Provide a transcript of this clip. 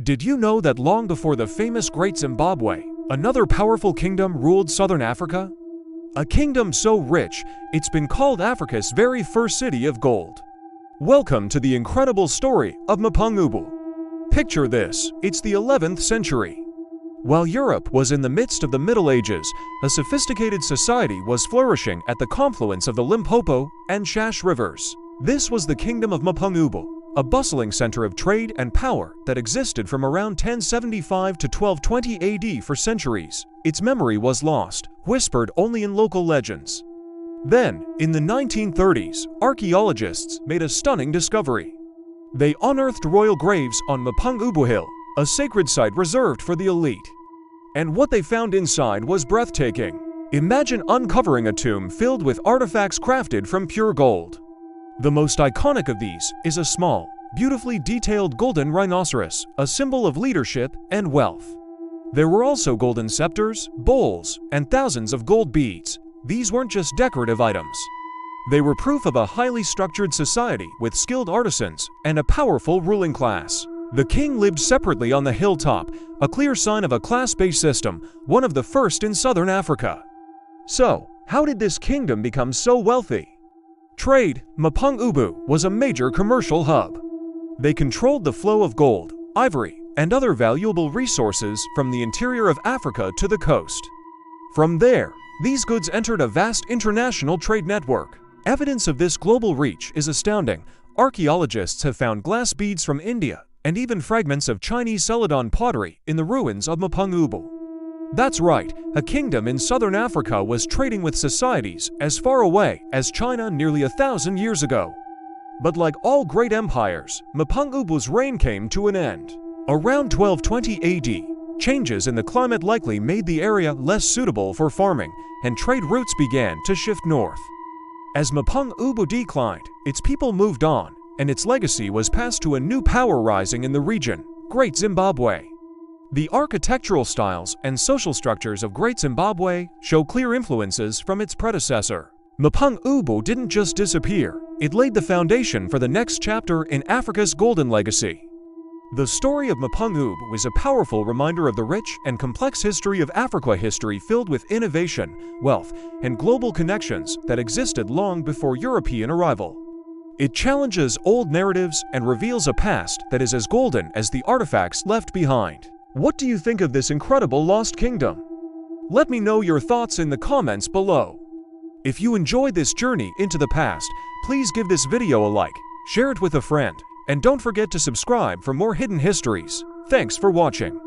Did you know that long before the famous Great Zimbabwe, another powerful kingdom ruled southern Africa? A kingdom so rich, it's been called Africa's very first city of gold. Welcome to the incredible story of Mapungubwe. Picture this, it's the 11th century. While Europe was in the midst of the Middle Ages, a sophisticated society was flourishing at the confluence of the Limpopo and Shash rivers. This was the Kingdom of Mapungubwe, a bustling center of trade and power that existed from around 1075 to 1220 AD for centuries. Its memory was lost, whispered only in local legends. Then, in the 1930s, archaeologists made a stunning discovery. They unearthed royal graves on Mapungubwe Hill, a sacred site reserved for the elite. And what they found inside was breathtaking. Imagine uncovering a tomb filled with artifacts crafted from pure gold. The most iconic of these is a small, beautifully detailed golden rhinoceros, a symbol of leadership and wealth. There were also golden scepters, bowls, and thousands of gold beads. These weren't just decorative items. They were proof of a highly structured society with skilled artisans and a powerful ruling class. The king lived separately on the hilltop, a clear sign of a class-based system, one of the first in southern Africa. So, how did this kingdom become so wealthy? Trade. Mapungubwe was a major commercial hub. They controlled the flow of gold, ivory, and other valuable resources from the interior of Africa to the coast. From there, these goods entered a vast international trade network. Evidence of this global reach is astounding. Archaeologists have found glass beads from India and even fragments of Chinese Celadon pottery in the ruins of Mapungubwe. That's right, a kingdom in southern Africa was trading with societies as far away as China nearly 1,000 years ago. But like all great empires, Mapungubwe's reign came to an end. Around 1220 AD, changes in the climate likely made the area less suitable for farming, and trade routes began to shift north. As Mapungubwe declined, its people moved on, and its legacy was passed to a new power rising in the region, Great Zimbabwe. The architectural styles and social structures of Great Zimbabwe show clear influences from its predecessor. Mapungubwe didn't just disappear, it laid the foundation for the next chapter in Africa's golden legacy. The story of Mapungubwe is a powerful reminder of the rich and complex history of Africa, history filled with innovation, wealth, and global connections that existed long before European arrival. It challenges old narratives and reveals a past that is as golden as the artifacts left behind. What do you think of this incredible lost kingdom? Let me know your thoughts in the comments below. If you enjoyed this journey into the past, please give this video a like, share it with a friend, and don't forget to subscribe for more hidden histories. Thanks for watching.